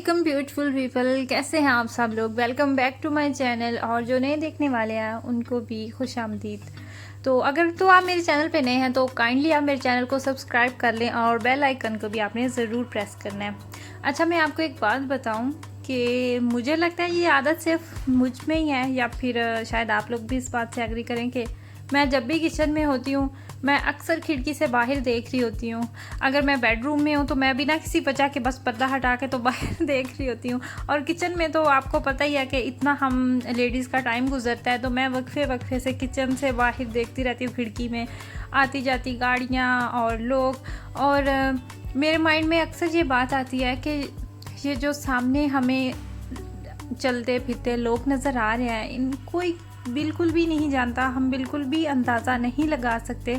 वालेकुम beautiful people, कैसे हैं आप सब लोग। Welcome back to my channel. और जो नए देखने वाले हैं उनको भी खुश आमदीद। तो अगर तो आप मेरे चैनल पे नए हैं तो काइंडली आप मेरे चैनल को सब्सक्राइब कर लें और बेल आइकन को भी आपने ज़रूर प्रेस करना है। अच्छा, मैं आपको एक बात बताऊं कि मुझे लगता है ये आदत सिर्फ मुझ में ही है, या फिर शायद आप लोग भी इस बात से एग्री करें कि मैं जब भी किचन में होती हूँ मैं अक्सर खिड़की से बाहर देख रही होती हूँ। अगर मैं बेडरूम में हूँ तो मैं बिना किसी वजह के बस पर्दा हटा के तो बाहर देख रही होती हूँ। और किचन में तो आपको पता ही है कि इतना हम लेडीज़ का टाइम गुजरता है, तो मैं वक्फे वक्फे से किचन से बाहर देखती रहती हूँ, खिड़की में आती जाती गाड़ियाँ और लोग। और मेरे माइंड में अक्सर ये बात आती है कि ये जो सामने हमें चलते फिरते लोग नज़र आ रहे हैं, इनको बिल्कुल भी नहीं जानता, हम बिल्कुल भी अंदाज़ा नहीं लगा सकते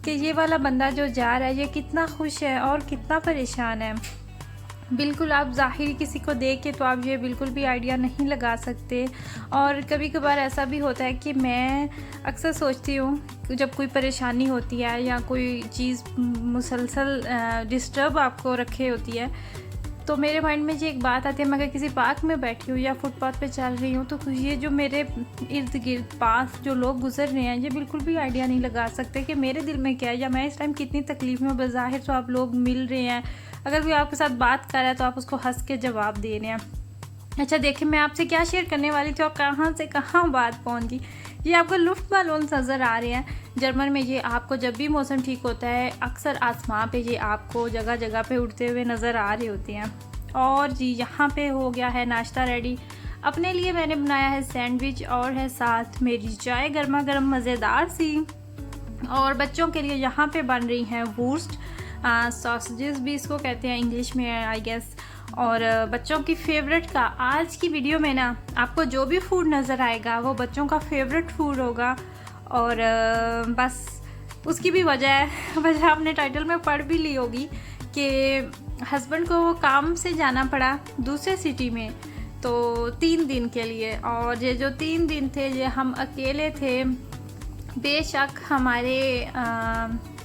कि ये वाला बंदा जो जा रहा है ये कितना खुश है और कितना परेशान है। बिल्कुल आप ज़ाहिर किसी को देख के तो आप ये बिल्कुल भी आइडिया नहीं लगा सकते। और कभी कभार ऐसा भी होता है कि मैं अक्सर सोचती हूँ जब कोई परेशानी होती है या कोई चीज़ मुसलसल डिस्टर्ब आपको रखे होती है, तो मेरे माइंड में ये एक बात आती है, मैं अगर किसी पार्क में बैठी हूँ या फुटपाथ पे चल रही हूँ तो ये जो मेरे इर्द गिर्द पास जो लोग गुजर रहे हैं ये बिल्कुल भी आइडिया नहीं लगा सकते कि मेरे दिल में क्या है या मैं इस टाइम कितनी तकलीफ़ में। बज़ाहिर तो आप लोग मिल रहे हैं, अगर कोई आपके साथ बात कर रहा है तो आप उसको हंस के जवाब दे रहे हैं। अच्छा देखिए, मैं आपसे क्या शेयर करने वाली थी और कहाँ से कहाँ बात पहुँच गई। ये आपको लुफ्ट बलून नज़र आ रहे हैं। जर्मन में ये आपको जब भी मौसम ठीक होता है अक्सर आसमां पे ये आपको जगह जगह पे उड़ते हुए नज़र आ रहे होते हैं। और जी यहाँ पे हो गया है नाश्ता रेडी। अपने लिए मैंने बनाया है सैंडविच और है साथ मेरी चाय गर्मा गर्म मज़ेदार सी। और बच्चों के लिए यहाँ पे बन रही हैं वूर्स्ट, सॉसेजेस भी इसको कहते हैं इंग्लिश में आई गेस। और बच्चों की फेवरेट का आज की वीडियो में ना आपको जो भी फूड नज़र आएगा वो बच्चों का फेवरेट फूड होगा। और बस उसकी भी वजह आपने टाइटल में पढ़ भी ली होगी कि हस्बैंड को काम से जाना पड़ा दूसरे सिटी में, तो 3 दिन के लिए। और ये जो 3 दिन थे ये हम अकेले थे। बेशक हमारे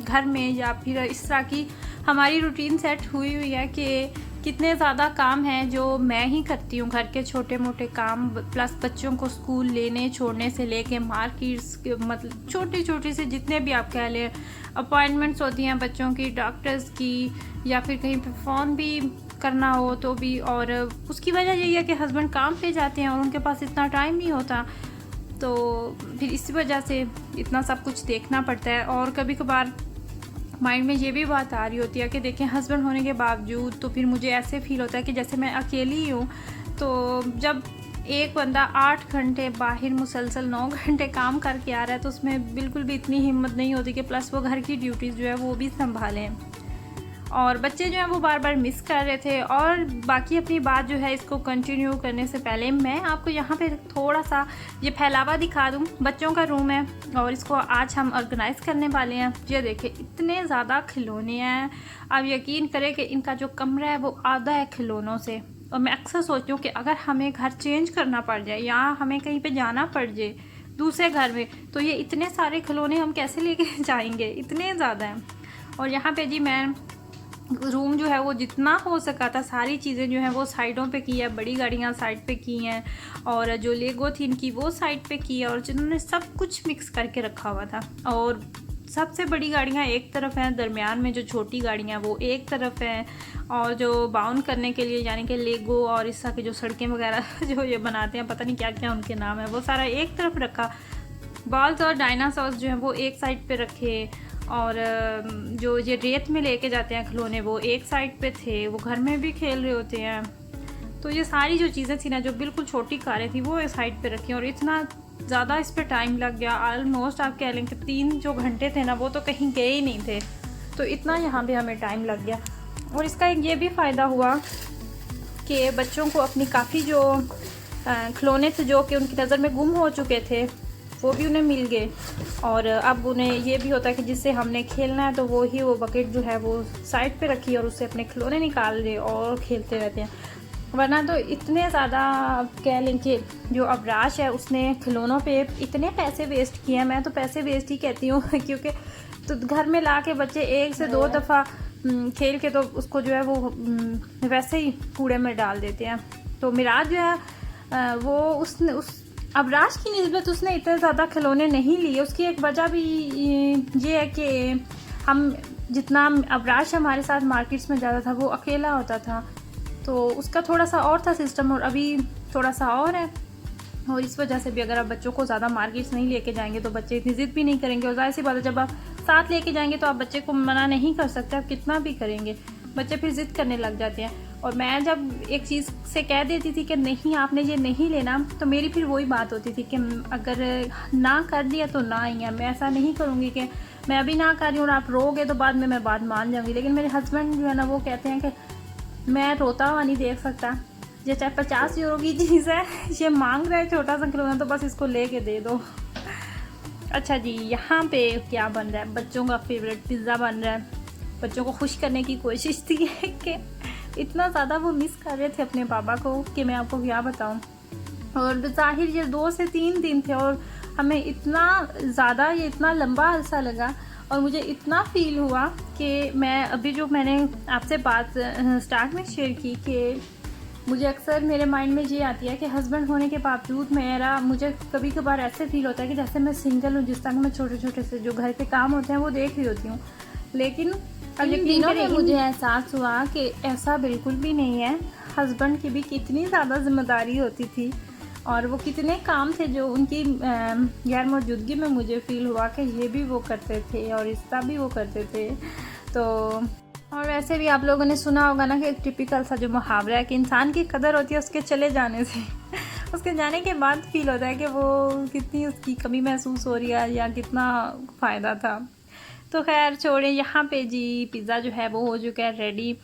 घर में या फिर इस तरह की हमारी रूटीन सेट हुई है कि कितने ज़्यादा काम हैं जो मैं ही करती हूँ, घर के छोटे मोटे काम प्लस बच्चों को स्कूल लेने छोड़ने से लेके मार्केट्स, मतलब छोटी छोटी से जितने भी आप कह लें अपॉइंटमेंट्स होती हैं बच्चों की, डॉक्टर्स की, या फिर कहीं पे फ़ोन भी करना हो तो भी। और उसकी वजह यही है कि हस्बैंड काम पे जाते हैं और उनके पास इतना टाइम नहीं होता, तो फिर इसी वजह से इतना सब कुछ देखना पड़ता है। और कभी कभार माइंड में ये भी बात आ रही होती है कि देखें हस्बैंड होने के बावजूद तो फिर मुझे ऐसे फील होता है कि जैसे मैं अकेली ही हूँ। तो जब एक बंदा 8 घंटे बाहर मुसलसल 9 घंटे काम करके आ रहा है तो उसमें बिल्कुल भी इतनी हिम्मत नहीं होती कि प्लस वो घर की ड्यूटीज़ जो है वो भी संभालें। और बच्चे जो हैं वो बार बार मिस कर रहे थे। और बाकी अपनी बात जो है इसको कंटिन्यू करने से पहले मैं आपको यहाँ पे थोड़ा सा ये फैलावा दिखा दूँ। बच्चों का रूम है और इसको आज हम ऑर्गेनाइज़ करने वाले हैं। ये देखिए इतने ज़्यादा खिलौने हैं, आप यकीन करें कि इनका जो कमरा है वो आधा है खिलौनों से। और मैं अक्सर सोचती हूँ कि अगर हमें घर चेंज करना पड़ जाए या हमें कहीं पर जाना पड़ जाए दूसरे घर में, तो ये इतने सारे खिलौने हम कैसे लेके जाएंगे, इतने ज़्यादा हैं। और यहाँ पे जी मैं रूम जो है वो जितना हो सका था सारी चीज़ें जो हैं वो साइडों पे की है, बड़ी गाड़ियाँ साइड पे की हैं और जो लेगो थी इनकी वो साइड पे की है, और जिन्होंने सब कुछ मिक्स करके रखा हुआ था। और सबसे बड़ी गाड़ियाँ एक तरफ हैं, दरमियान में जो छोटी गाड़ियाँ वो एक तरफ हैं, और जो बाउंड करने के लिए यानी कि लेगो और इस तरह की जो सड़कें वगैरह जो ये बनाते हैं, पता नहीं क्या क्या उनके नाम है, वो सारा एक तरफ रखा। बॉल्स और डायनासोर्स जो हैं वो एक साइड पे रखे, और जो ये रेत में लेके जाते हैं खिलौने वो एक साइड पे थे, वो घर में भी खेल रहे होते हैं। तो ये सारी जो चीज़ें थी ना जो बिल्कुल छोटी कारें थी वो एक साइड पे रखी, और इतना ज़्यादा इस पर टाइम लग गया। ऑलमोस्ट आप कह लें कि 3 जो घंटे थे ना वो तो कहीं गए ही नहीं थे, तो इतना यहाँ पे हमें टाइम लग गया। और इसका एक ये भी फ़ायदा हुआ कि बच्चों को अपनी काफ़ी जो खिलौने थे जो कि उनकी नज़र में गुम हो चुके थे वो भी उन्हें मिल गए। और अब उन्हें ये भी होता है कि जिससे हमने खेलना है तो वो ही वो बकेट जो है वो साइड पे रखी और उससे अपने खिलौने निकाल रहे और खेलते रहते हैं। वरना तो इतने ज़्यादा कह लें कि जो अबराश है उसने खिलौनों पे इतने पैसे वेस्ट किए हैं, मैं तो पैसे वेस्ट ही कहती हूँ क्योंकि तो घर में ला के बच्चे 1 से 2 दफ़ा खेल के तो उसको जो है वो वैसे ही कूड़े में डाल देते हैं। तो मिराज जो है वो उसने अबराज की निस्बत उसने इतने ज़्यादा खिलौने नहीं लिए। उसकी एक वजह भी ये है कि हम जितना अबराज हमारे साथ मार्केट्स में जाता था वो अकेला होता था, तो उसका थोड़ा सा और था सिस्टम और अभी थोड़ा सा और है। और इस वजह से भी अगर आप बच्चों को ज़्यादा मार्केट्स नहीं लेके जाएंगे तो बच्चे इतनी ज़िद भी नहीं करेंगे। और ज़ाहिर सी बात है जब आप साथ लेके जाएंगे तो आप बच्चे को मना नहीं कर सकते, आप कितना भी करेंगे बच्चे फिर ज़िद करने लग जाते हैं। और मैं जब एक चीज़ से कह देती थी कि नहीं आपने ये नहीं लेना, तो मेरी फिर वही बात होती थी कि अगर ना कर दिया तो ना ही है। मैं ऐसा नहीं करूँगी कि मैं अभी ना कर रही हूँ और आप रोगे तो बाद में मैं बात मान जाऊँगी। लेकिन मेरे हस्बैंड जो है ना वो कहते हैं कि मैं रोता हुआ नहीं देख सकता, ये चाहे 50 यूरो की चीज़ है, ये मांग रहा है छोटा सा खिलौना तो बस इसको ले के दे दो। अच्छा जी, यहाँ पे क्या बन रहा है? बच्चों का फेवरेट पिज़्ज़ा बन रहा है। बच्चों को खुश करने की कोशिश थी कि इतना ज़्यादा वो मिस कर रहे थे अपने पापा को कि मैं आपको क्या बताऊँ। और ज़ाहिर ये 2 से 3 दिन थे और हमें इतना ज़्यादा ये इतना लंबा अरसा लगा और मुझे इतना फील हुआ कि मैं अभी जो मैंने आपसे बात स्टार्ट में शेयर की कि मुझे अक्सर मेरे माइंड में ये आती है कि हस्बैंड होने के बावजूद मुझे कभी कभार ऐसे फील होता है कि जैसे मैं सिंगल हूँ, जिस तरह मैं छोटे छोटे से जो घर के काम होते हैं वो देख रही होती हूँ। लेकिन इन दिनों में मुझे एहसास हुआ कि ऐसा बिल्कुल भी नहीं है। हस्बैंड की भी कितनी ज़्यादा जिम्मेदारी होती थी और वो कितने काम थे जो उनकी गैर मौजूदगी में मुझे फ़ील हुआ कि ये भी वो करते थे और इसका भी वो करते थे। तो और वैसे भी आप लोगों ने सुना होगा ना कि एक टिपिकल सा जो मुहावरा है कि इंसान की कदर होती है उसके चले जाने से। उसके जाने के बाद फील होता है कि वो कितनी उसकी कमी महसूस हो रही है या कितना फ़ायदा था। तो खैर छोड़े, यहाँ पे जी पिज़्ज़ा जो है वो हो चुका है रेडी।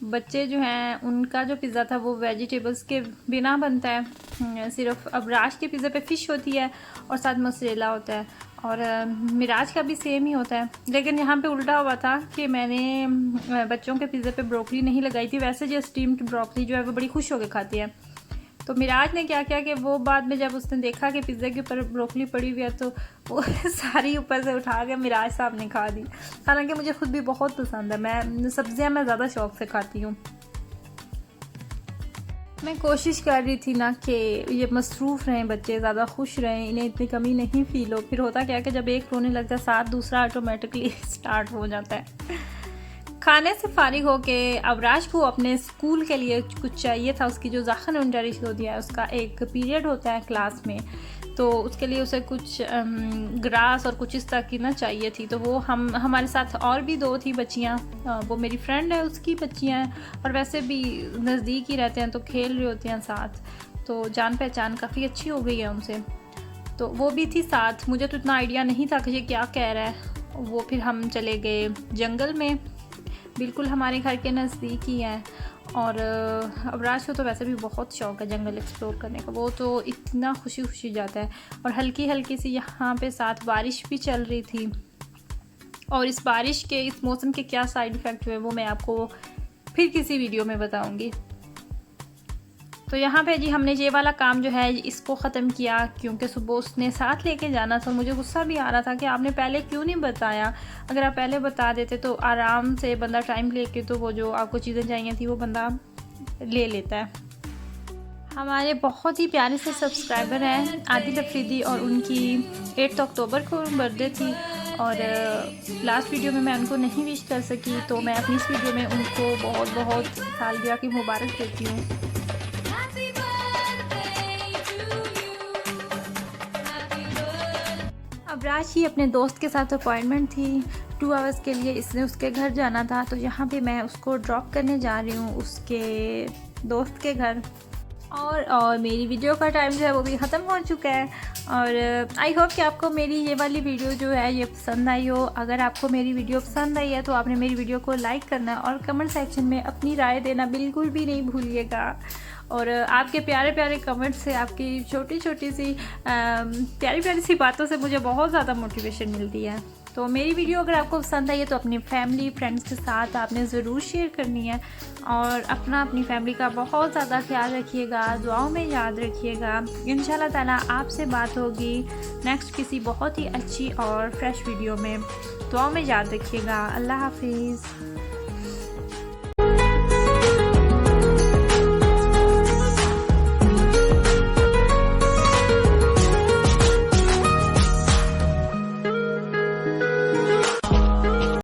बच्चे जो हैं उनका जो पिज़्ज़ा था वो वेजिटेबल्स के बिना बनता है, सिर्फ अबराज के पिज़्ज़ा पे फ़िश होती है और साथ मोज़रेला होता है और मिराज का भी सेम ही होता है। लेकिन यहाँ पे उल्टा हुआ था कि मैंने बच्चों के पिज़्ज़े पे ब्रोकली नहीं लगाई थी। वैसे जो स्टीम्ड ब्रोकली जो है वो बड़ी खुश होकर खाती है। तो मिराज ने क्या किया कि वो बाद में जब उसने देखा कि पिज़्ज़े के ऊपर ब्रोकली पड़ी हुई है तो वो सारी ऊपर से उठा के मिराज साहब ने खा दी। हालांकि मुझे खुद भी बहुत पसंद है, मैं सब्जियां ज़्यादा शौक से खाती हूँ। मैं कोशिश कर रही थी ना कि ये मसरूफ़ रहें बच्चे, ज़्यादा खुश रहें, इन्हें इतनी कमी नहीं फील हो। फिर होता क्या है कि जब एक रोने लगता है साथ दूसरा ऑटोमेटिकली स्टार्ट हो जाता है। खाने से फारिग हो के अबराज को अपने स्कूल के लिए कुछ चाहिए था। उसकी जो ज़ाखिर इंटरिश होती है उसका एक पीरियड होता है क्लास में, तो उसके लिए उसे कुछ ग्रास और कुछ इस तरह की ना चाहिए थी। तो वो हमारे साथ और भी 2 थी बच्चियाँ, वो मेरी फ्रेंड है उसकी बच्चियाँ हैं और वैसे भी नज़दीक ही रहते हैं तो खेल रहे होते हैं साथ, तो जान पहचान काफ़ी अच्छी हो गई है उनसे। तो वो भी थी साथ। मुझे तो इतना आइडिया नहीं था कि ये क्या कह रहा है। वो फिर हम चले गए जंगल में, बिल्कुल हमारे घर के नज़दीक ही है। और अबराज को तो वैसे भी बहुत शौक़ है जंगल एक्सप्लोर करने का, वो तो इतना खुशी खुशी जाता है। और हल्की हल्की सी यहाँ पे साथ बारिश भी चल रही थी और इस बारिश के इस मौसम के क्या साइड इफ़ेक्ट हुए वो मैं आपको फिर किसी वीडियो में बताऊँगी। तो यहाँ पे जी हमने ये वाला काम जो है इसको ख़त्म किया क्योंकि सुबह उसने साथ लेके जाना था। मुझे गुस्सा भी आ रहा था कि आपने पहले क्यों नहीं बताया। अगर आप पहले बता देते तो आराम से बंदा टाइम लेके तो वो जो आपको चीज़ें चाहिए थी वो बंदा ले लेता है। हमारे बहुत ही प्यारे से सब्सक्राइबर हैं आदिल अफरीदी और उनकी 8 अक्टूबर को बर्थडे थी और लास्ट वीडियो में मैं उनको नहीं विश कर सकी, तो मैं अपनी इस वीडियो में उनको बहुत बहुत सालगिरह की मुबारक देती हूँ। अबराज ही अपने दोस्त के साथ अपॉइंटमेंट थी 2 आवर्स के लिए, इसने उसके घर जाना था। तो यहाँ पे मैं उसको ड्रॉप करने जा रही हूँ उसके दोस्त के घर और मेरी वीडियो का टाइम जो है वो भी ख़त्म हो चुका है। और आई होप कि आपको मेरी ये वाली वीडियो जो है ये पसंद आई हो। अगर आपको मेरी वीडियो पसंद आई है तो आपने मेरी वीडियो को लाइक करना और कमेंट सेक्शन में अपनी राय देना बिल्कुल भी नहीं भूलिएगा। और आपके प्यारे प्यारे कमेंट से, आपकी छोटी छोटी सी प्यारी प्यारी सी बातों से मुझे बहुत ज़्यादा मोटिवेशन मिलती है। तो मेरी वीडियो अगर आपको पसंद आई है तो अपनी फैमिली फ्रेंड्स के साथ आपने ज़रूर शेयर करनी है और अपनी फैमिली का बहुत ज़्यादा ख्याल रखिएगा, दुआओं में याद रखिएगा। इंशाल्लाह ताला आपसे बात होगी नेक्स्ट किसी बहुत ही अच्छी और फ्रेश वीडियो में। दुआओं में याद रखिएगा। अल्लाह हाफिज़।